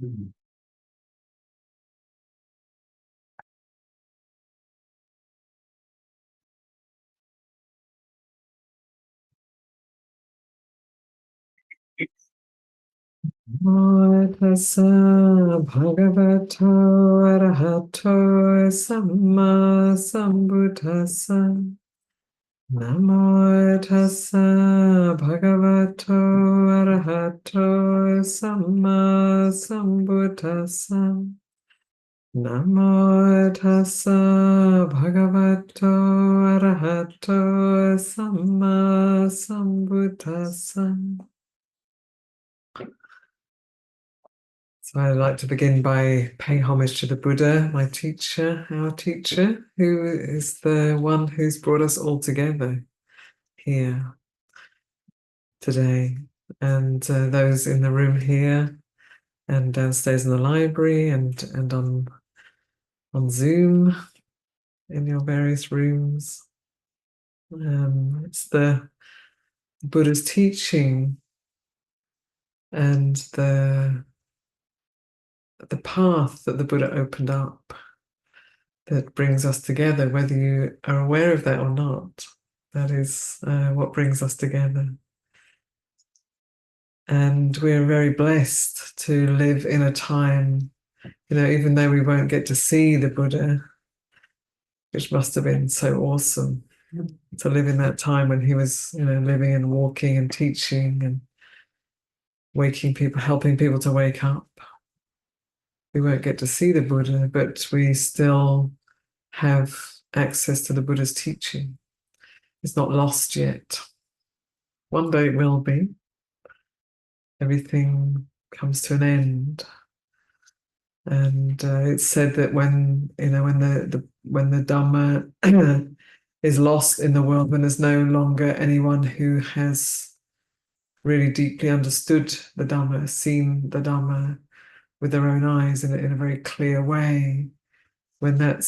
Namo tassa bhagavato arahato samma sambuddhassa. Namo tassa bhagavato arahato samma sambuddhassa. Namo tassa bhagavato arahato samma sambuddhassa. So I'd like to begin by paying homage to the Buddha, my teacher, our teacher, who is the one who's brought us all together here today. And those in the room here and downstairs in the library and on Zoom in your various rooms. It's the Buddha's teaching and the path that the Buddha opened up that brings us together, whether you are aware of that or not. That is what brings us together. And we're very blessed to live in a time, even though we won't get to see the Buddha, which must have been so awesome to live in that time when he was, living and walking and teaching and waking people, helping people to wake up. We won't get to see the Buddha, but we still have access to the Buddha's teaching. It's not lost yet. One day it will be. Everything comes to an end. And it's said that when the Dhamma is lost in the world, when there's no longer anyone who has really deeply understood the Dhamma, seen the Dhamma with their own eyes in a very clear way, when that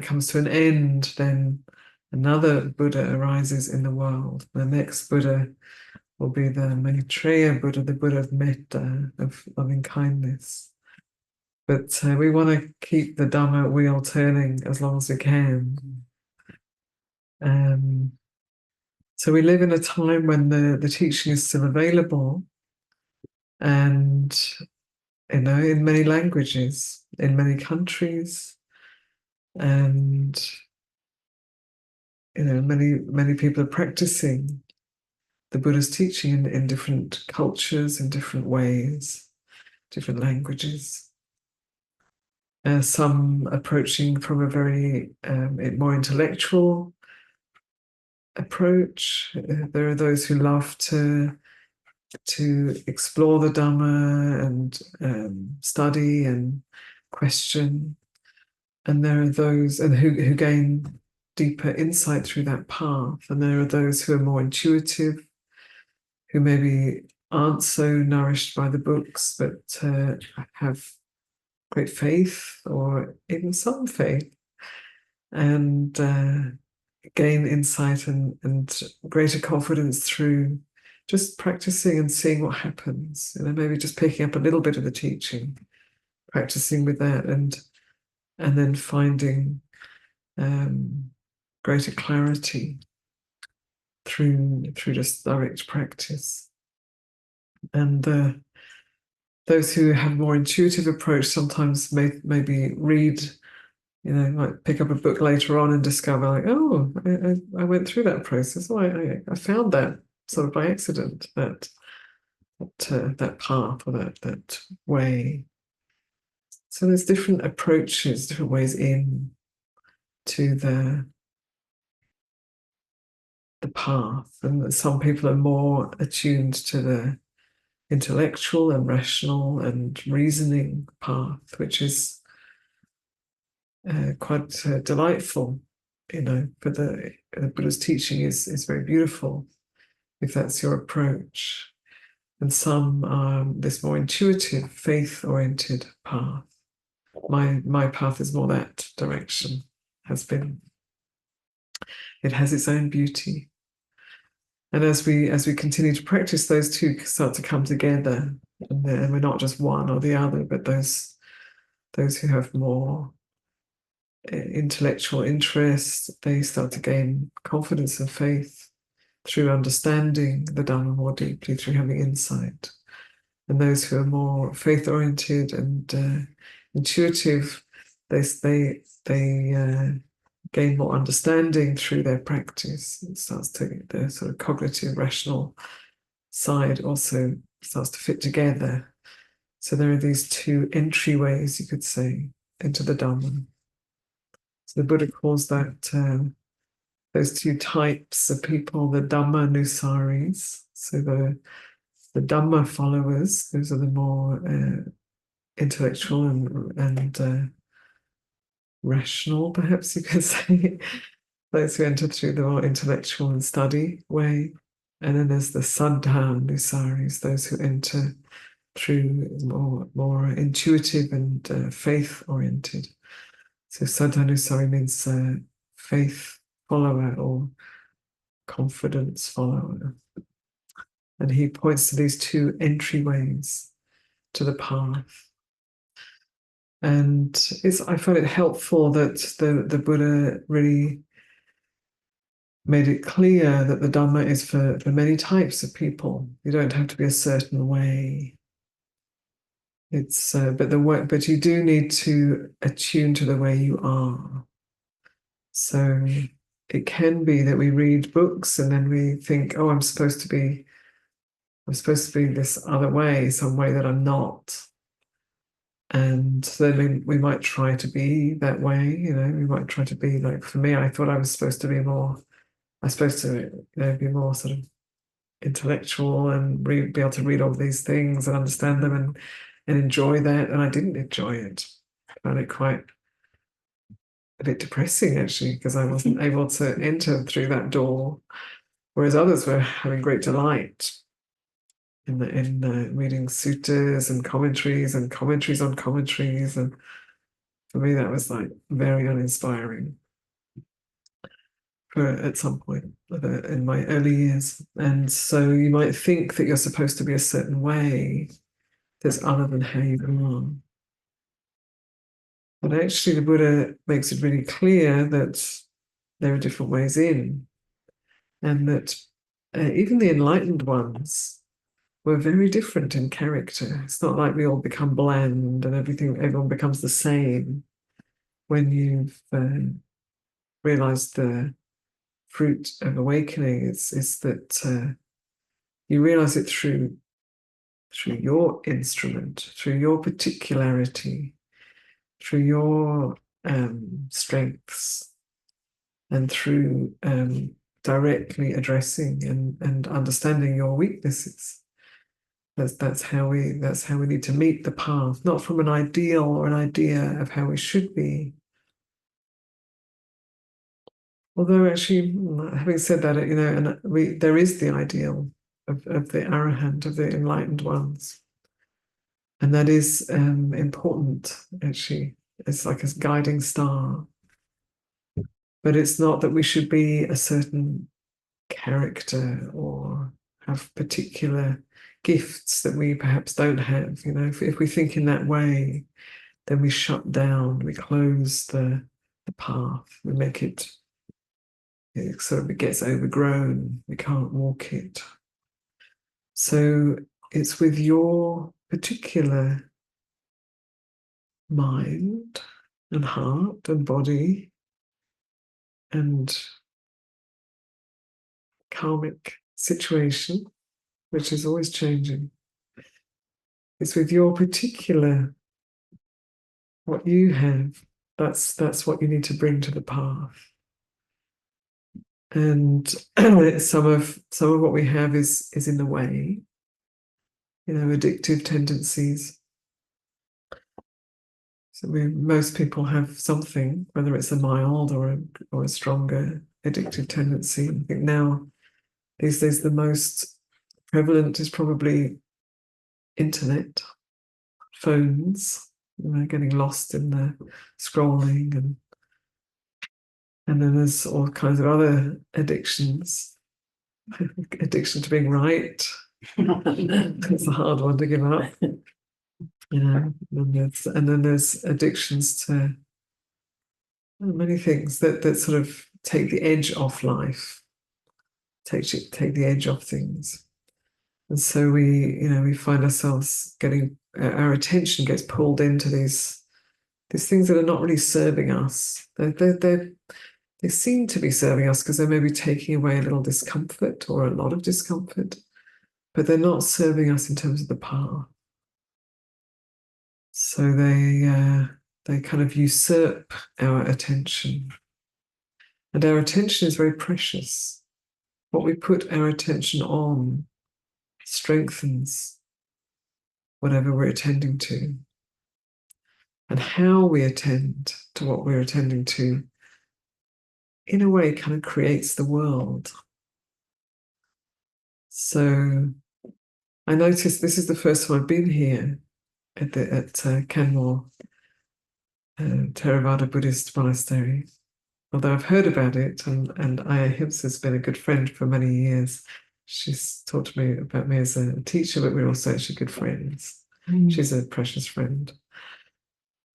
comes to an end, then another Buddha arises in the world. The next Buddha will be the Maitreya Buddha, the Buddha of metta, of loving kindness. But we want to keep the Dhamma wheel turning as long as we can. So we live in a time when the teaching is still available, and in many languages, in many countries, and many people are practicing the Buddha's teaching in different cultures, in different ways, different languages. Some approaching from a very more intellectual approach. There are those who love to explore the Dhamma and study and question. And there are those who gain deeper insight through that path. And there are those who are more intuitive, who maybe aren't so nourished by the books, but have great faith or even some faith, and gain insight and greater confidence through just practicing and seeing what happens. Maybe just picking up a little bit of the teaching, practicing with that, and then finding greater clarity through just direct practice. And those who have more intuitive approach sometimes maybe read, might pick up a book later on and discover, like, oh, I went through that process. Oh, I found that sort of by accident, that path or that way. So there's different approaches, different ways in to the path, and some people are more attuned to the intellectual and rational and reasoning path, which is quite delightful. For the Buddha's teaching is very beautiful if that's your approach. And some this more intuitive, faith-oriented path. My path is more that direction. Has been. It has its own beauty. And as we continue to practice, those two start to come together. and we're not just one or the other, but those who have more intellectual interest, they start to gain confidence and faith through understanding the Dhamma more deeply, through having insight. And those who are more faith-oriented and intuitive, they gain more understanding through their practice. It starts to, the sort of cognitive, rational side also starts to fit together. So there are these two entryways, you could say, into the Dhamma. So the Buddha calls that those two types of people the Dhamma Nusaris. So the Dhamma followers, those are the more intellectual and rational, perhaps you could say. Those who enter through the more intellectual and study way. And then there's the Saddha Nusaris, those who enter through more intuitive and faith-oriented. So Sadhanusari means faith follower or confidence follower. And he points to these two entryways to the path. And I find it helpful that the Buddha really made it clear that the Dhamma is for many types of people. You don't have to be a certain way. It's but you do need to attune to the way you are. So it can be that we read books and then we think, oh, I'm supposed to be this other way, some way that I'm not. And then we might try to be that way, we might try to be like, for me, I thought I was supposed to be be more sort of intellectual and be able to read all these things and understand them and enjoy that. And I didn't enjoy it. I found it quite a bit depressing, actually, because I wasn't able to enter through that door, whereas others were having great delight in reading suttas and commentaries on commentaries. And for me, that was like very uninspiring at some point in my early years. And so you might think that you're supposed to be a certain way that's other than how you are. But actually, the Buddha makes it really clear that there are different ways in, and that even the enlightened ones were very different in character. It's not like we all become bland and everyone becomes the same when you've realized the fruit of awakening. It's that you realize it through your instrument, through your particularity, through your strengths, and through directly addressing and understanding your weaknesses. That's how we need to meet the path, not from an ideal or an idea of how we should be. Although actually, having said that, there is the ideal of the arahant, of the enlightened ones. And that is important, actually. It's like a guiding star. But it's not that we should be a certain character or have particular gifts that we perhaps don't have. If we think in that way, then we shut down, we close the path, we make it sort of, it gets overgrown, we can't walk it. So it's with your particular mind and heart and body and karmic situation, which is always changing. It's with your particular, what you have, that's what you need to bring to the path. And some of what we have is in the way, addictive tendencies. So most people have something, whether it's a mild or a stronger addictive tendency. I think now, these days, the most prevalent is probably internet, phones, getting lost in the scrolling, and then there's all kinds of other addictions. Addiction to being right, It's a hard one to give up. And then there's addictions to many things that sort of take the edge off life, take the edge off things. And so we find ourselves getting our attention gets pulled into these things that are not really serving us. They seem to be serving us because they may be taking away a little discomfort or a lot of discomfort, but they're not serving us in terms of the path. So they kind of usurp our attention. And our attention is very precious. What we put our attention on strengthens whatever we're attending to. And how we attend to what we're attending to, in a way, kind of creates the world. So I noticed this is the first time I've been here at Canmore Theravada Buddhist Monastery. Although I've heard about it, and Ayya Hibbs has been a good friend for many years. She's taught me about me as a teacher, but we're also actually good friends. She's a precious friend.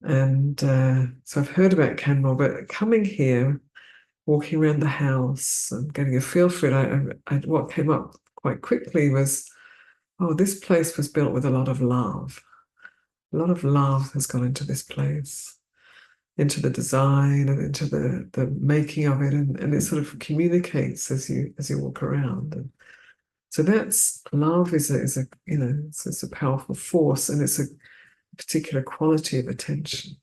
And so I've heard about Canmore, but coming here, walking around the house and getting a feel for it, what came up quite quickly was, oh, this place was built with a lot of love. A lot of love has gone into this place, into the design and into the making of it, and it sort of communicates as you walk around. And so that's love is a it's a powerful force, and it's a particular quality of attention.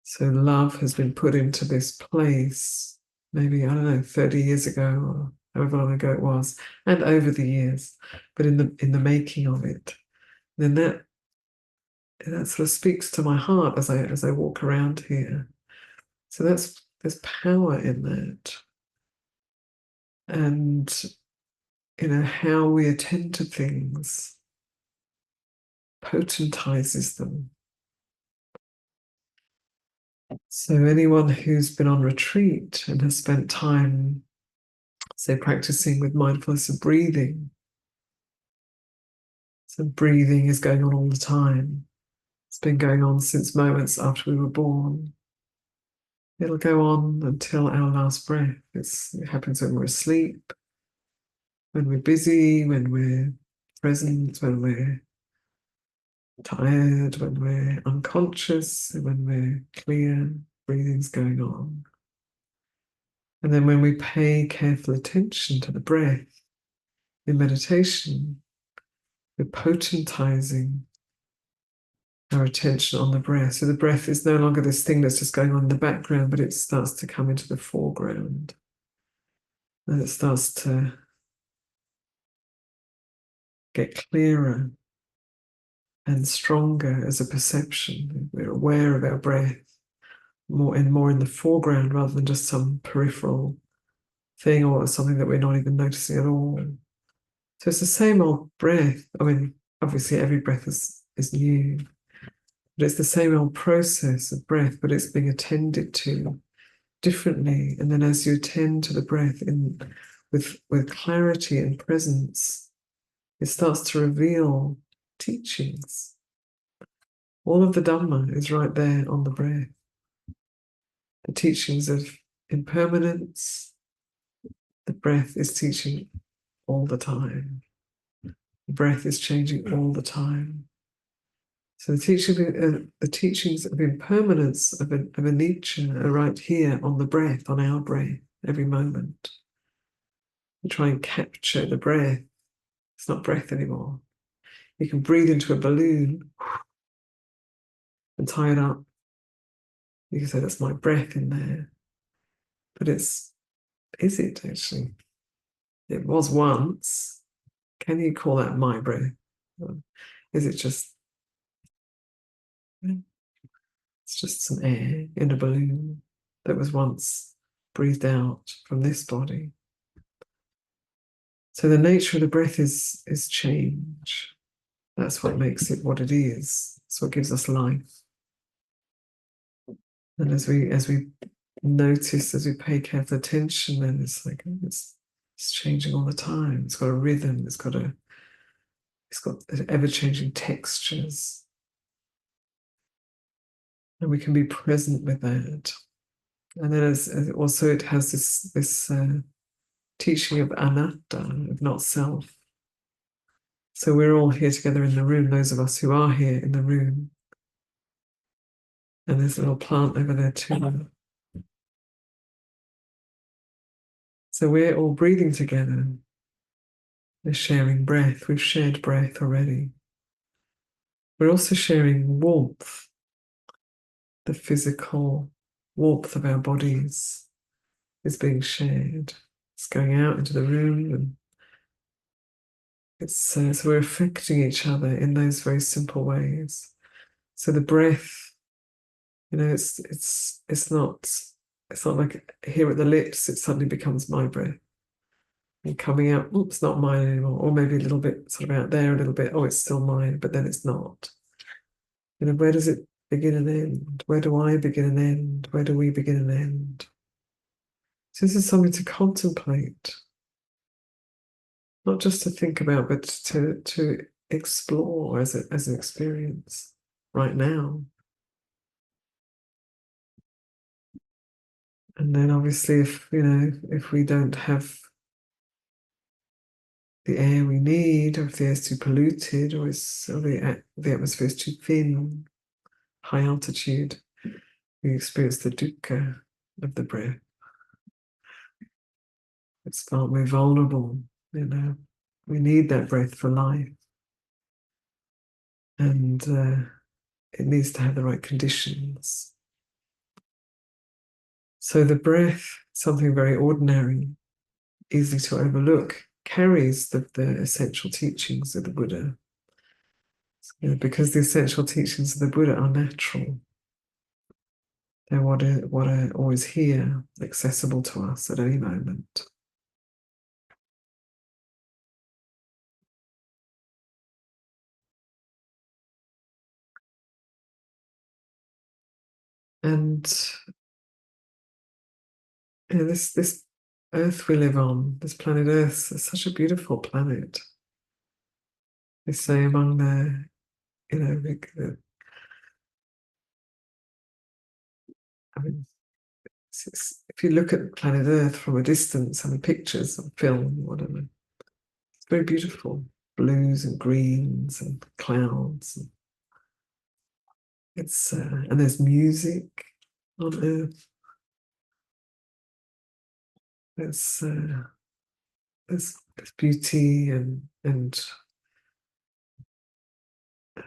So love has been put into this place, maybe, I don't know, 30 years ago or however long ago it was, and over the years, but in the making of it. Then that sort of speaks to my heart as I walk around here. So there's power in that. And how we attend to things potentizes them. So anyone who's been on retreat and has spent time, say, practicing with mindfulness of breathing. So breathing is going on all the time. It's been going on since moments after we were born. It'll go on until our last breath. It happens when we're asleep, when we're busy, when we're present, when we're tired, when we're unconscious, when we're clear, breathing's going on. And then when we pay careful attention to the breath in meditation, we're potentizing our attention on the breath. So the breath is no longer this thing that's just going on in the background, but it starts to come into the foreground. And it starts to get clearer and stronger as a perception. We're aware of our breath more in the foreground rather than just some peripheral thing or something that we're not even noticing at all. So it's the same old breath. I mean, obviously every breath is new, but it's the same old process of breath, but it's being attended to differently. And then as you attend to the breath with clarity and presence, it starts to reveal teachings. All of the Dhamma is right there on the breath. The teachings of impermanence, the breath is teaching all the time. The breath is changing all the time. So the teachings of impermanence, of anicca, are right here on the breath, on our breath, every moment. You try and capture the breath. It's not breath anymore. You can breathe into a balloon and tie it up. You can say, that's my breath in there. But is it actually? It was once. Can you call that my breath? Is it just, it's just some air in a balloon that was once breathed out from this body? So the nature of the breath is change. That's what makes it what it is. That's what gives us life. And as we notice, as we pay careful attention, then it's like it's changing all the time. It's got a rhythm. It's got a It's got ever-changing textures. And we can be present with that. And then as also it has this teaching of anatta, of not self. So we're all here together in the room, those of us who are here in the room. And there's a little plant over there too. So we're all breathing together. We're sharing breath. We've shared breath already. We're also sharing warmth, the physical warmth of our bodies is being shared. It's going out into the room, and it's so we're affecting each other in those very simple ways. So the breath, it's not like here at the lips, it suddenly becomes my breath. And coming out, oops, not mine anymore. Or maybe a little bit sort of out there, a little bit, oh, it's still mine, but then it's not. Where does it begin and end? Where do I begin and end? Where do we begin and end? So this is something to contemplate, not just to think about, but to explore as an experience right now. And then obviously if we don't have the air we need, or if the air is too polluted, or the atmosphere is too thin, high altitude, we experience the dukkha of the breath. We're vulnerable, We need that breath for life. And it needs to have the right conditions. So the breath, something very ordinary, easy to overlook, carries the essential teachings of the Buddha. Because the essential teachings of the Buddha are natural. They're what are always here, accessible to us at any moment. And this Earth we live on, this planet Earth, is such a beautiful planet. They say among I mean, if you look at planet Earth from a distance, pictures or film, whatever, it's very beautiful. Blues and greens and clouds. And there's music on Earth. There's beauty and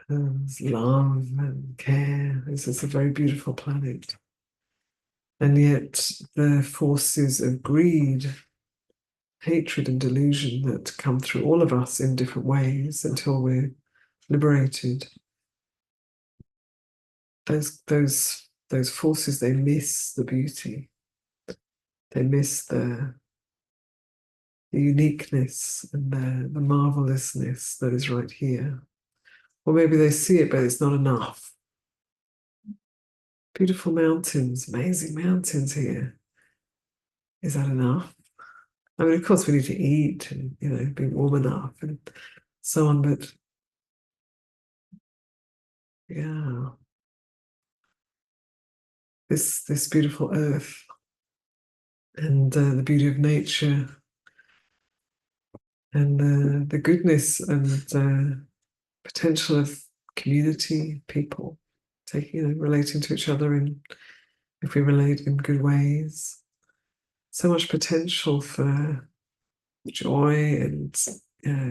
love and care. This is a very beautiful planet. And yet the forces of greed, hatred and delusion that come through all of us in different ways until we're liberated, those forces, they miss the beauty. They miss the uniqueness and the marvelousness that is right here. Or maybe they see it, but it's not enough. Beautiful mountains, amazing mountains here. Is that enough? Of course, we need to eat and be warm enough and so on, but yeah, this beautiful earth and the beauty of nature and the goodness and potential of community, people relating to each other if we relate in good ways. So much potential for joy and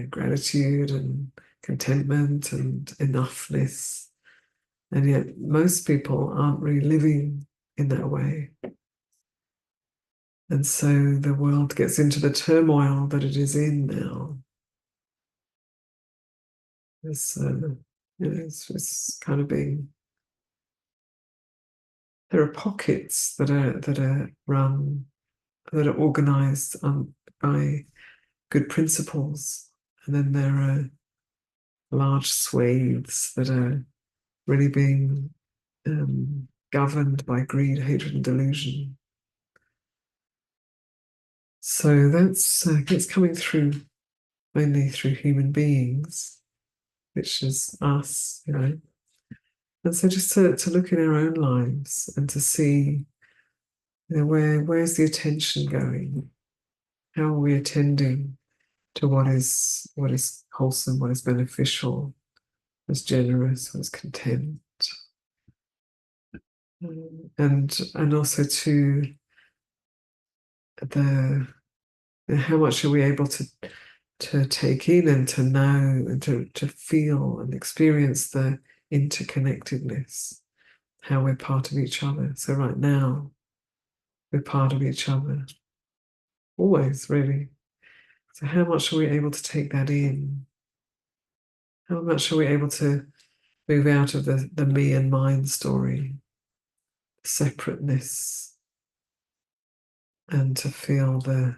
gratitude and contentment and enoughness. And yet most people aren't really living in that way. And so the world gets into the turmoil that it is in now. It's kind of being. There are pockets that are run, that are organized by good principles, and then there are large swathes that are really being governed by greed, hatred, and delusion. So that's coming through mainly through human beings. which is us, you know. And so just to look in our own lives and to see, you know, where's the attention going? How are we attending to what is wholesome, what is beneficial, what is generous, what is content, and also to the how much are we able to take in and to know and to feel and experience the interconnectedness, how we're part of each other. So right now, we're part of each other, always, really. So how much are we able to take that in? How much are we able to move out of the me and mine story, separateness, and to feel the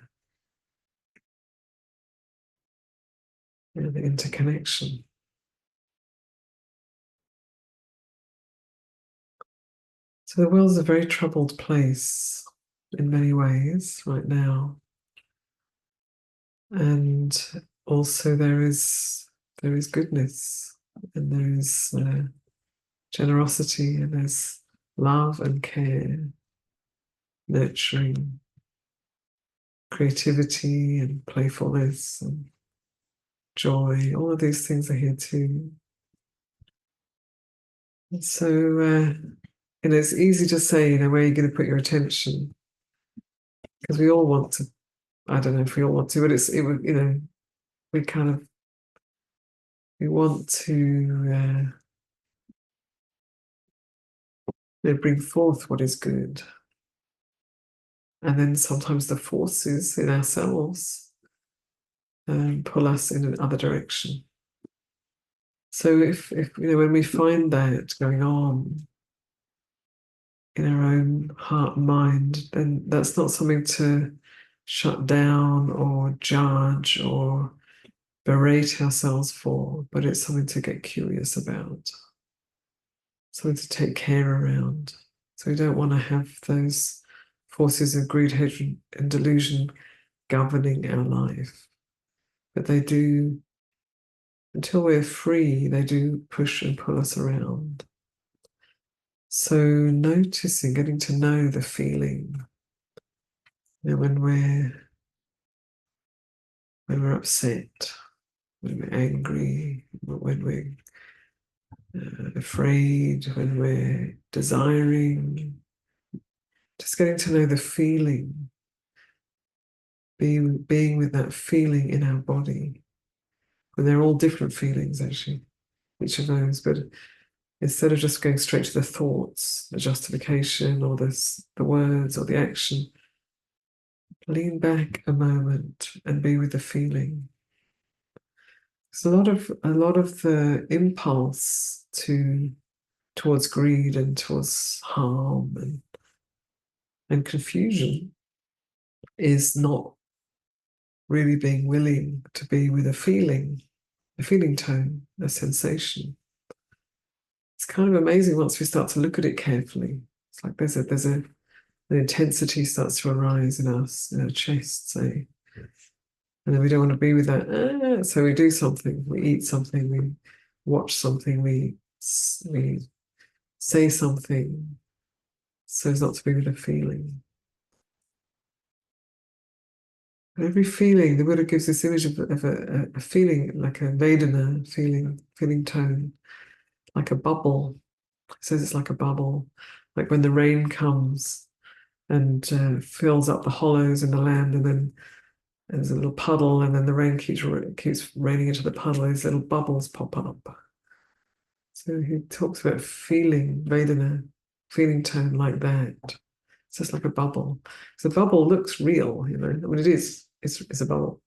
interconnection? So the world's a very troubled place in many ways right now. And also there is goodness, and there is generosity, and there's love and care, nurturing, creativity and playfulness and joy. All of these things are here too. And so, it's easy to say, you know, where you're going to put your attention, because we all want to. I don't know if we all want to, but you know, we want to you know, bring forth what is good, and then sometimes the forces in ourselves pull us in another direction. So if you know, when we find that going on in our own heart and mind, then that's not something to shut down or judge or berate ourselves for, but it's something to get curious about, something to take care around. So we don't want to have those forces of greed, hatred, and delusion governing our life. But they do, until we're free, they do push and pull us around. So noticing, getting to know the feeling, you know, when we're upset, when we're angry, when we're afraid, when we're desiring, just getting to know the feeling, being with that feeling in our body. And they're all different feelings, actually, each of those. But instead of just going straight to the thoughts, the justification, or the words, or the action, lean back a moment and be with the feeling. So a lot of the impulse towards greed and towards harm and confusion is not really being willing to be with a feeling tone, a sensation. It's kind of amazing once we start to look at it carefully. It's like an intensity starts to arise in us, in our chest, say, and then we don't want to be with that. So we do something, we eat something, we watch something, we say something, so as not to be with a feeling. And every feeling, the Buddha gives this image of a feeling, like a vedana feeling tone, like a bubble. He says it's like a bubble, like when the rain comes and fills up the hollows in the land, and then there's a little puddle, and then the rain keeps raining into the puddle. These little bubbles pop up. So he talks about feeling, Vedana, feeling tone like that. It's just like a bubble. So the bubble looks real, you know. I mean, it is. It's a bubble.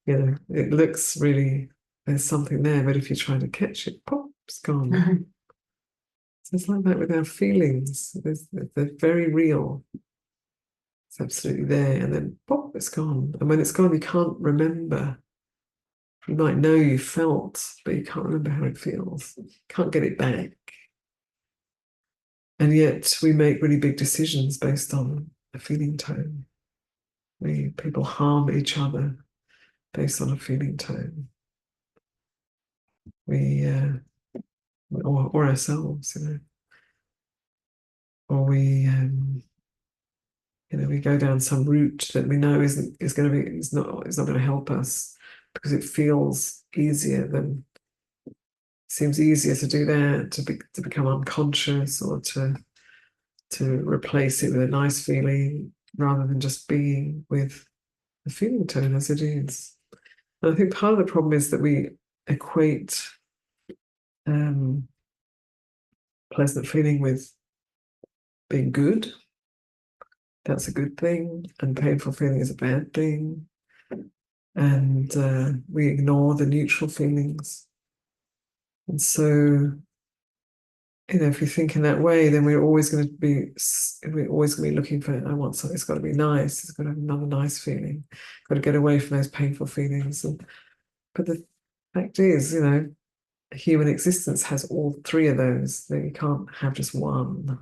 You know, it looks really, there's something there, but if you try to catch it, pop, it's gone. So it's like that with our feelings. They're very real. It's absolutely there, and then pop, it's gone. And when it's gone, you can't remember. You might know you felt, but you can't remember how it feels. Can't get it back. And yet we make really big decisions based on a feeling tone. People harm each other based on a feeling tone. we or ourselves, or we go down some route that we know is not going to help us because it feels seems easier to do that, to become unconscious, or to replace it with a nice feeling rather than just being with the feeling tone as it is. And I think part of the problem is that we equate pleasant feeling with being good. That's a good thing, and painful feeling is a bad thing. And we ignore the neutral feelings. And so, if you think in that way, then we're always going to be looking for, I want something, it's got to be nice, it's got to have another nice feeling, got to get away from those painful feelings. But the fact is, human existence has all three of those. You can't have just one.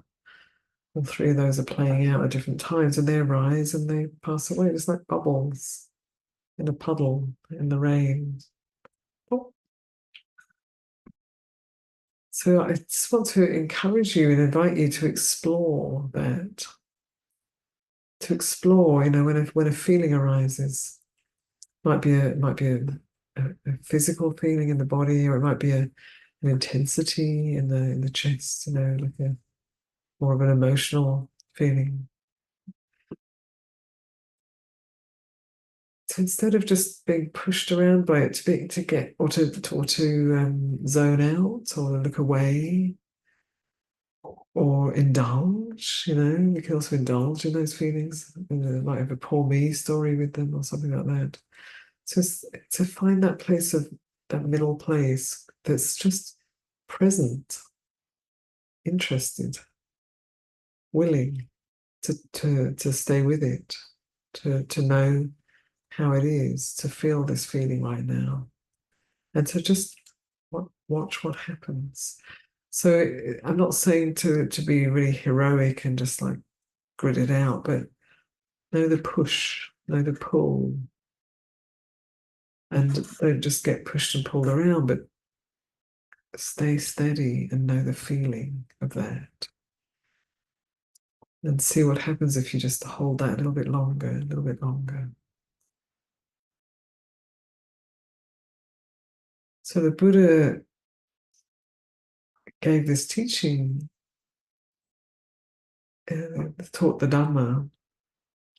All three of those are playing out at different times, and they arise and they pass away, just like bubbles in a puddle in the rain. Oh. So I just want to encourage you and invite you to explore that. To explore, when a feeling arises, might be a physical feeling in the body, or it might be an intensity in the chest, like more of an emotional feeling. So instead of just being pushed around by it, to get or to zone out or look away or indulge, we can also indulge in those feelings. Might have a poor me story with them or something like that. So to find that place of that middle place that's just present, interested, willing to stay with it, to know how it is to feel this feeling right now, and to just watch what happens. So I'm not saying to be really heroic and just like grit it out, but know the push, know the pull, and don't just get pushed and pulled around, but stay steady and know the feeling of that. And see what happens if you just hold that a little bit longer, a little bit longer. So the Buddha gave this teaching, taught the Dhamma,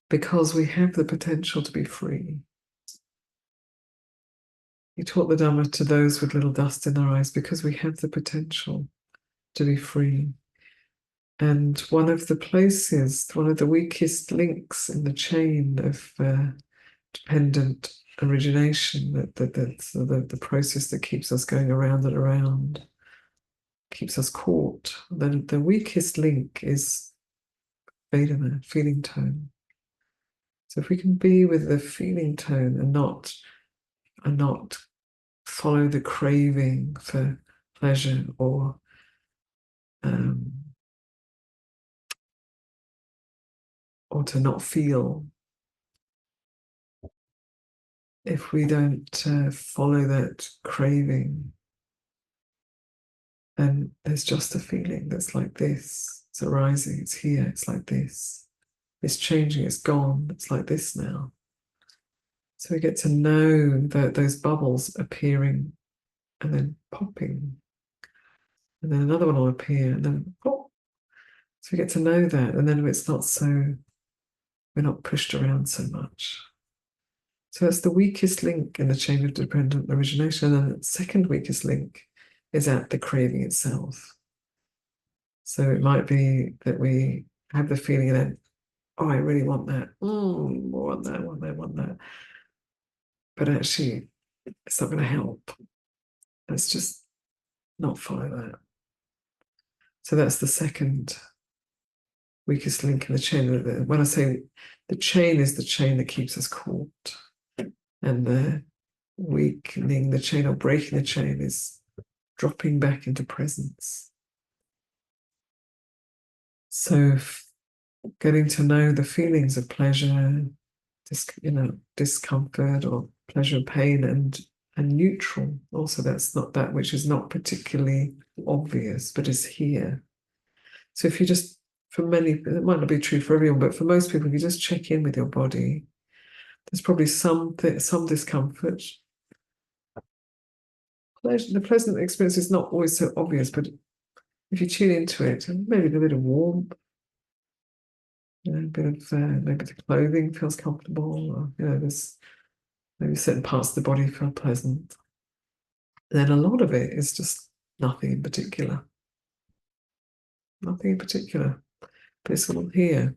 because we have the potential to be free. He taught the Dhamma to those with little dust in their eyes because we have the potential to be free. And one of the weakest links in the chain of dependent origination, that's the process that keeps us going around and around, keeps us caught. Then the weakest link is vedana, feeling tone. So if we can be with the feeling tone and not follow the craving for pleasure or to not feel, if we don't follow that craving, then there's just a feeling that's like this. It's arising, it's here, it's like this. It's changing, it's gone, it's like this now. So we get to know that those bubbles appearing and then popping. And then another one will appear and then pop. So we get to know that. And then we're not pushed around so much. So that's the weakest link in the chain of dependent origination. And the second weakest link is at the craving itself. So it might be that we have the feeling and then, oh, I really want that. I want that, want that, want that. But actually, it's not going to help. Let's just not follow that. So that's the second weakest link in the chain. When I say the chain is the chain that keeps us caught, and the weakening the chain or breaking the chain is dropping back into presence. So getting to know the feelings of pleasure, discomfort, or pleasure, pain, and and neutral. Also, that's not that which is not particularly obvious, but is here. So if you just, for many, it might not be true for everyone, but for most people, if you just check in with your body, there's probably some discomfort. The pleasant experience is not always so obvious, but if you tune into it, maybe a bit of warmth, a bit of maybe the clothing feels comfortable, or, there's maybe certain parts of the body feel pleasant. Then a lot of it is just nothing in particular. Nothing in particular, but it's all here.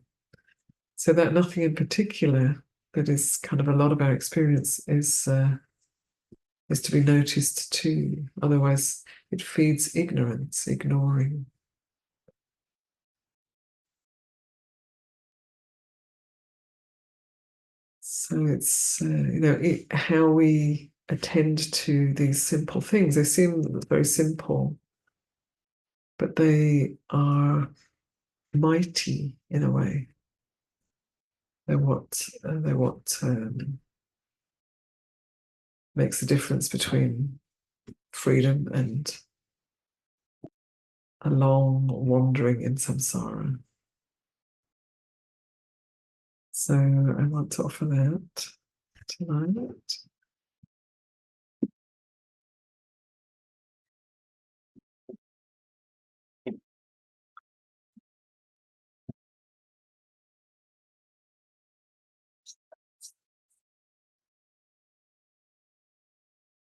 So that nothing in particular, that is kind of a lot of our experience, is to be noticed too. Otherwise, it feeds ignorance, ignoring. So it's how we attend to these simple things. They seem very simple, but they are mighty in a way. They're what makes the difference between freedom and a long wandering in samsara. So I want to offer that tonight.